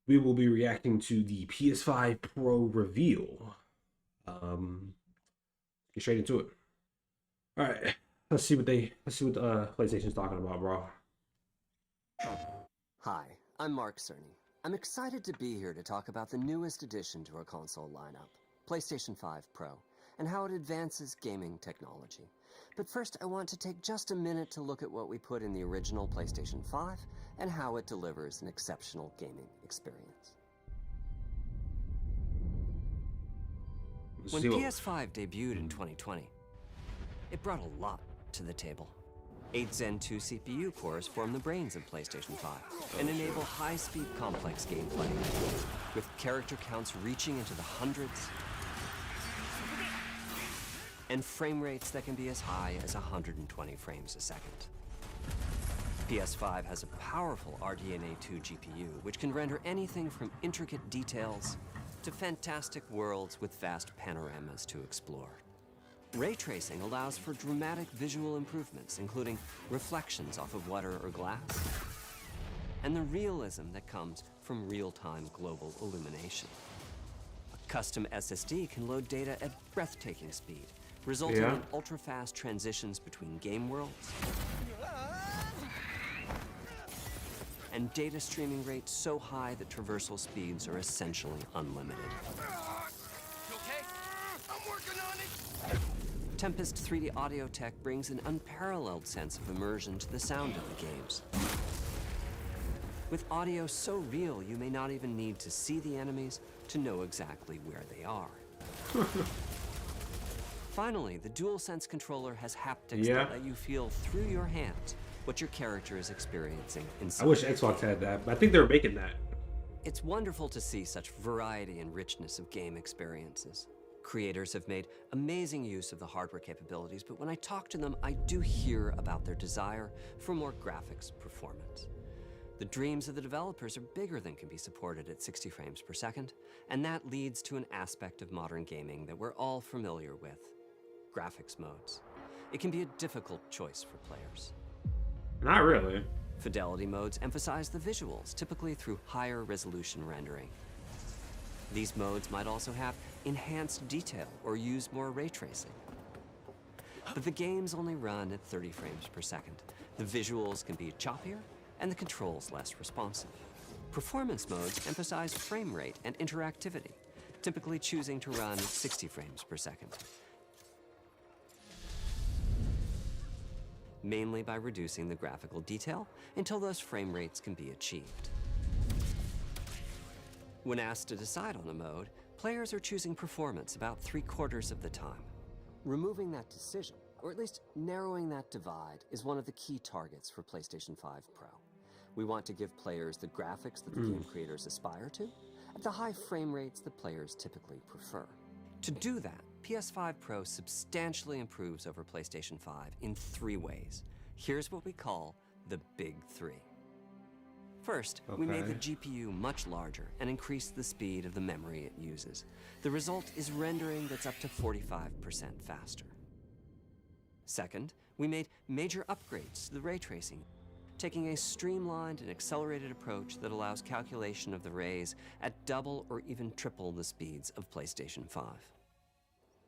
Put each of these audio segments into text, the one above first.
we will be reacting to the PS5 Pro reveal. Get straight into it. All right, let's see what PlayStation's talking about, bro. Hi, I'm Mark Cerny. I'm excited to be here to talk about the newest addition to our console lineup, PlayStation 5 Pro, and how it advances gaming technology. But first, I want to take just a minute to look at what we put in the original PlayStation 5 and how it delivers an exceptional gaming experience. When PS5 debuted in 2020, it brought a lot to the table. 8 Zen 2 CPU cores form the brains of PlayStation 5 and enable high-speed complex gameplay, with character counts reaching into the hundreds and frame rates that can be as high as 120 frames a second. PS5 has a powerful RDNA 2 GPU, which can render anything from intricate details to fantastic worlds with vast panoramas to explore. Ray tracing allows for dramatic visual improvements, including reflections off of water or glass, and the realism that comes from real-time global illumination. A custom SSD can load data at breathtaking speed, resulting in ultra-fast transitions between game worlds and data streaming rates so high that traversal speeds are essentially unlimited. You okay? I'm working on it! Tempest 3D audio tech brings an unparalleled sense of immersion to the sound of the games. With audio so real, you may not even need to see the enemies to know exactly where they are. Finally, the DualSense controller has haptics that let you feel through your hands what your character is experiencing inside. I wish Xbox had that, but I think they're making that. It's wonderful to see such variety and richness of game experiences. Creators have made amazing use of the hardware capabilities, but when I talk to them, I do hear about their desire for more graphics performance. The dreams of the developers are bigger than can be supported at 60 frames per second, and that leads to an aspect of modern gaming that we're all familiar with: graphics modes. It can be a difficult choice for players. Not really. Fidelity modes emphasize the visuals, typically through higher resolution rendering. These modes might also have enhanced detail or use more ray tracing. But the games only run at 30 frames per second. The visuals can be choppier and the controls less responsive. Performance modes emphasize frame rate and interactivity, typically choosing to run at 60 frames per second, mainly by reducing the graphical detail until those frame rates can be achieved. When asked to decide on a mode, players are choosing performance about 3/4 of the time. Removing that decision, or at least narrowing that divide, is one of the key targets for PlayStation 5 Pro. We want to give players the graphics that the game creators aspire to, at the high frame rates that players typically prefer. To do that, PS5 Pro substantially improves over PlayStation 5 in 3 ways. Here's what we call the Big 3. First, we made the GPU much larger and increased the speed of the memory it uses. The result is rendering that's up to 45% faster. Second, we made major upgrades to the ray tracing, taking a streamlined and accelerated approach that allows calculation of the rays at double or even triple the speeds of PlayStation 5.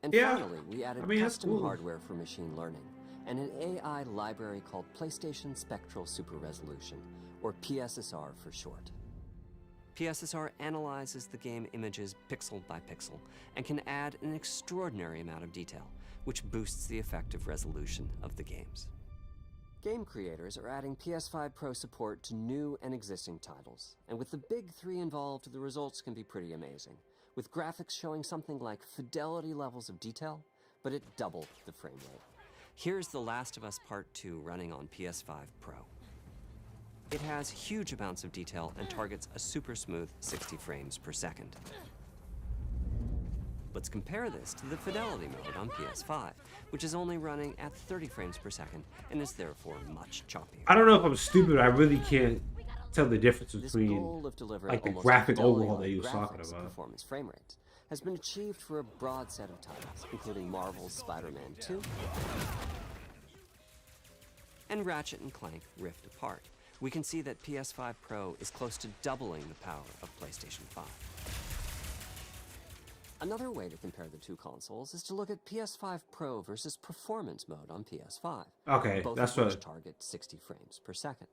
And finally, we added custom hardware for machine learning and an AI library called PlayStation Spectral Super Resolution, or PSSR for short. PSSR analyzes the game images pixel by pixel and can add an extraordinary amount of detail, which boosts the effective resolution of the games. Game creators are adding PS5 Pro support to new and existing titles, and with the Big 3 involved, the results can be pretty amazing, with graphics showing something like fidelity levels of detail, but at double the frame rate. Here's The Last of Us Part 2 running on PS5 Pro. It has huge amounts of detail and targets a super smooth 60 frames per second. Let's compare this to the fidelity mode on PS5, which is only running at 30 frames per second and is therefore much choppier. I don't know if I'm stupid, but I really can't tell the difference between like the graphic overhaul that he was talking about. Performance frame rates has been achieved for a broad set of titles, including Marvel's Spider-Man 2 and Ratchet & Clank Rift Apart, we can see that PS5 Pro is close to doubling the power of PlayStation 5. Another way to compare the two consoles is to look at PS5 Pro versus Performance mode on PS5. Okay, both that's of which what. target 60 frames per second.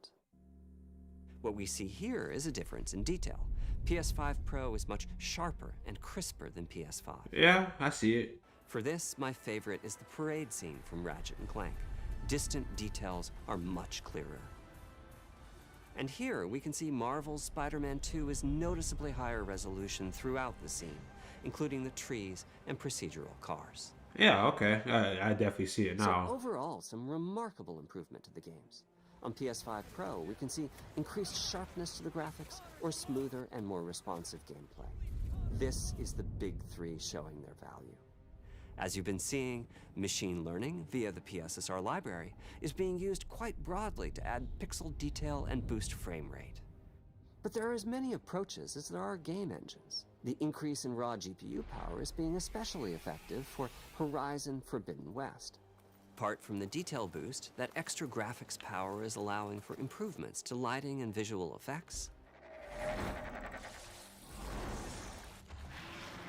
What we see here is a difference in detail. PS5 Pro is much sharper and crisper than PS5. Yeah, I see it. For this, my favorite is the parade scene from Ratchet & Clank. Distant details are much clearer. And here, we can see Marvel's Spider-Man 2 is noticeably higher resolution throughout the scene, including the trees and procedural cars. Yeah, okay. I definitely see it now. So overall, some remarkable improvement to the games. On PS5 Pro, we can see increased sharpness to the graphics or smoother and more responsive gameplay. This is the big three showing their value. As you've been seeing, machine learning via the PSSR library is being used quite broadly to add pixel detail and boost frame rate. But there are as many approaches as there are game engines. The increase in raw GPU power is being especially effective for Horizon Forbidden West. Apart from the detail boost, that extra graphics power is allowing for improvements to lighting and visual effects,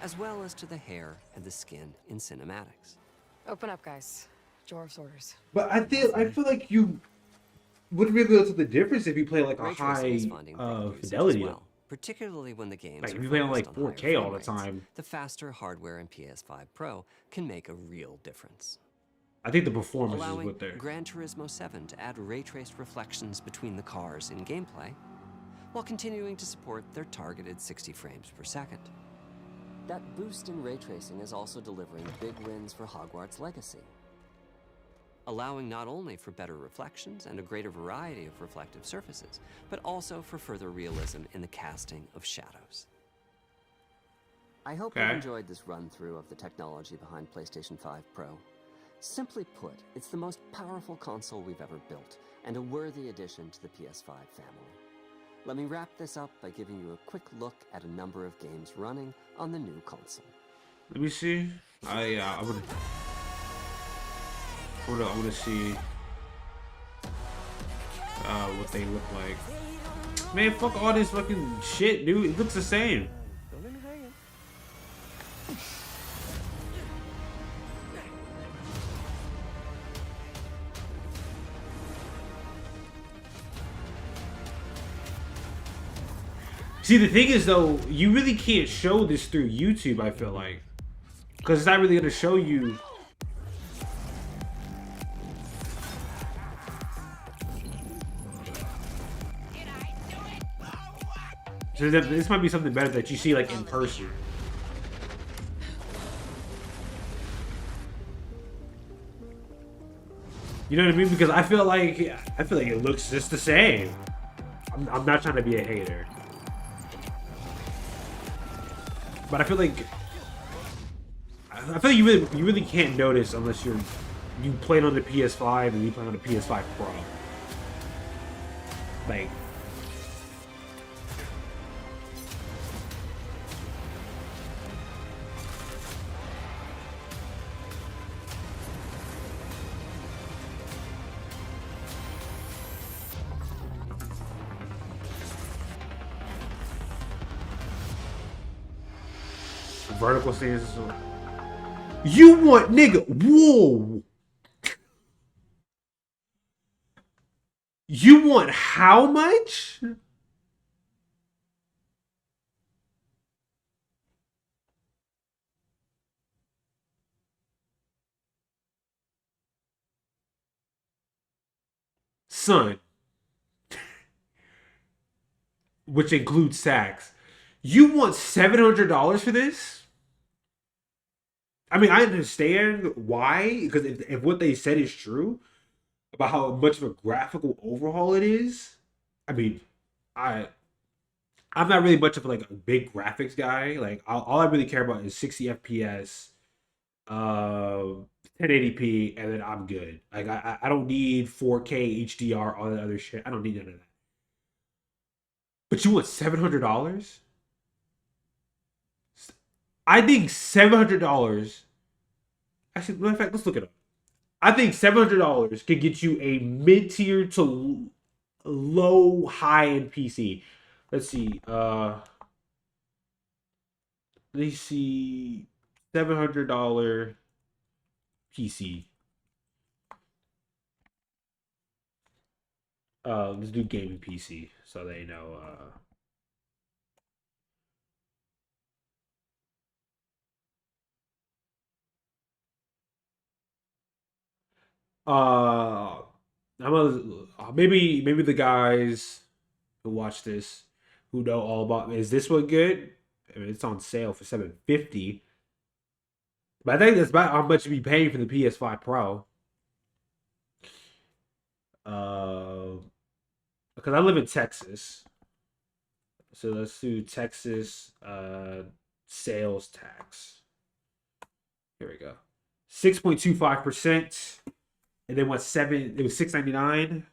as well as to the hair and the skin in cinematics. Open up, guys. Jor's orders. But I feel like you wouldn't really notice the difference if you play like a Ray tracing high is finding great usage as fidelity. well, particularly when the games Like are if you play on like focused higher 4K frame all the rates. time. The faster hardware in PS5 Pro can make a real difference. I think the performance is Allowing what they're. Gran Turismo 7 to add ray-traced reflections between the cars in gameplay, while continuing to support their targeted 60 frames per second. That boost in ray tracing is also delivering big wins for Hogwarts Legacy, allowing not only for better reflections and a greater variety of reflective surfaces, but also for further realism in the casting of shadows. I hope you enjoyed this run-through of the technology behind PlayStation 5 Pro. Simply put, it's the most powerful console we've ever built, and a worthy addition to the PS5 family. Let me wrap this up by giving you a quick look at a number of games running on the new console. Let me see. I wanna see what they look like. Man, fuck all this fucking shit, dude. It looks the same. Don't let me hang it. See, the thing is, though, you really can't show this through YouTube, I feel like. Because it's not really going to show you... So this might be something better that you see, like, in person. You know what I mean? Because I feel like it looks just the same. I'm not trying to be a hater. But I feel like you really can't notice unless you play it on the PS5 and you play on the PS5 Pro. Like, vertical stance. You want, nigga? Whoa! You want how much? Son. Which includes tax. You want $700 for this? I mean, I understand why, because if what they said is true about how much of a graphical overhaul it is, I mean, I'm not really much of like a big graphics guy. Like all I really care about is 60 FPS, 1080p, and then I'm good. Like I don't need 4K HDR, all that other shit. I don't need none of that. But you want $700? I think $700. Actually, matter of fact, let's look it up. I think $700 could get you a mid-tier to low high-end PC. Let's see. Let's see. $700 PC. Let's do gaming PC so they know. I'm gonna maybe the guys who watch this who know all about is this one good? I mean, it's on sale for $750. But I think that's about how much you'd be paying for the PS5 Pro. Because I live in Texas. So let's do Texas sales tax. Here we go. 6.25%. And then what it was $6.99.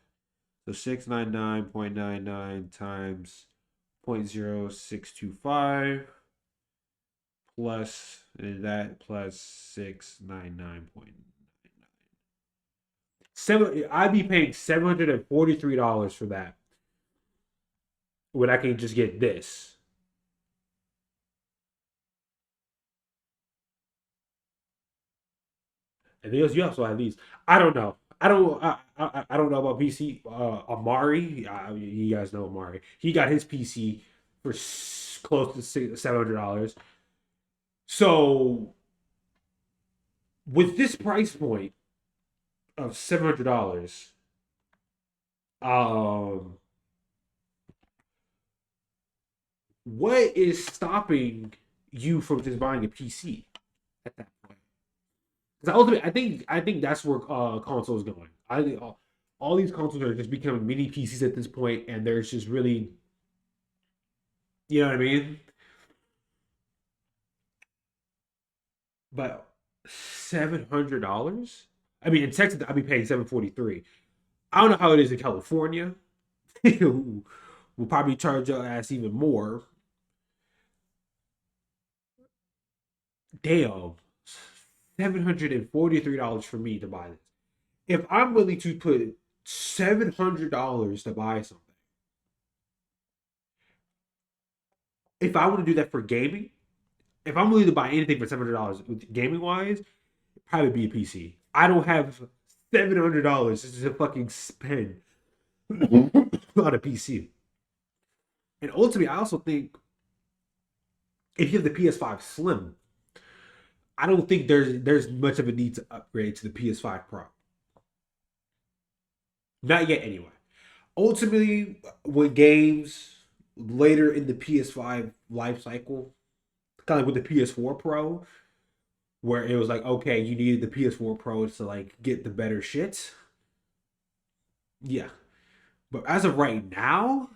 So 699.99 times 0.0625 plus that plus 699.99. I'd be paying $743 for that when I can just get this. And you also have these. I don't know. I don't know about PC. Amari, you guys know Amari. He got his PC for close to $700. So with this price point of $700, what is stopping you from just buying a PC at that point? Because ultimately, I think that's where consoles going. I think all these consoles are just becoming mini PCs at this point, and there's just really, you know what I mean? But $700? I mean, in Texas, I'd be paying $743. I don't know how it is in California. We'll probably charge your ass even more. Damn. $743 for me to buy this. If I'm willing to put $700 to buy something, if I want to do that for gaming, if I'm willing to buy anything for $700 gaming wise, it'd probably be a PC. I don't have $700 just to fucking spend on a PC. And ultimately, I also think if you have the PS5 Slim, I don't think there's much of a need to upgrade to the PS5 Pro. Not yet, anyway. Ultimately, when games later in the PS5 life cycle, kind of like with the PS4 Pro, where it was like, okay, you needed the PS4 Pro to like get the better shit. Yeah, but as of right now,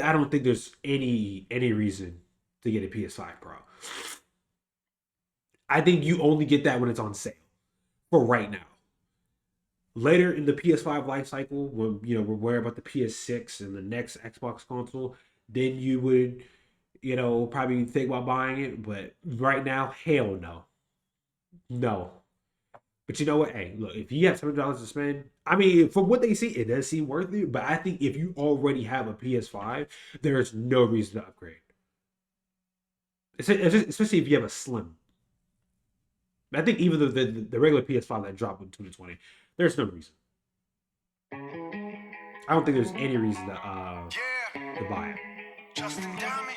I don't think there's any reason to get a PS5 Pro. I think you only get that when it's on sale for right now. Later in the PS5 life cycle, when we're worried about the PS6 and the next Xbox console, then you would, probably think about buying it. But right now, hell no. No. But you know what? Hey, look, if you have $700 to spend, I mean, from what they see, it does seem worth it. But I think if you already have a PS5, there's no reason to upgrade. Especially if you have a Slim. I think even the regular PS5 that dropped in 2020, there's no reason. I don't think there's any reason to buy it. Justin Diamond.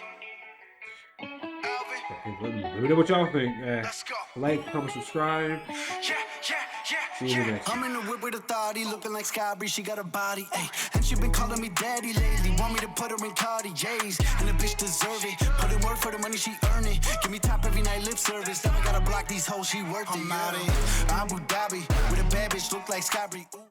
Let me know what y'all think. Let's go. Like, comment, subscribe. See you in the next one. I'm in the whip with authority, looking like Sky She got a body, ayy. And she been calling me daddy lately. Want me to put her in Cartier's. And the bitch deserve it. Put in work for the money she earn it. Give me top every night lip service. Now I gotta block these hoes, she worth it. I'm out in Abu Dhabi with a bad bitch, look like Sky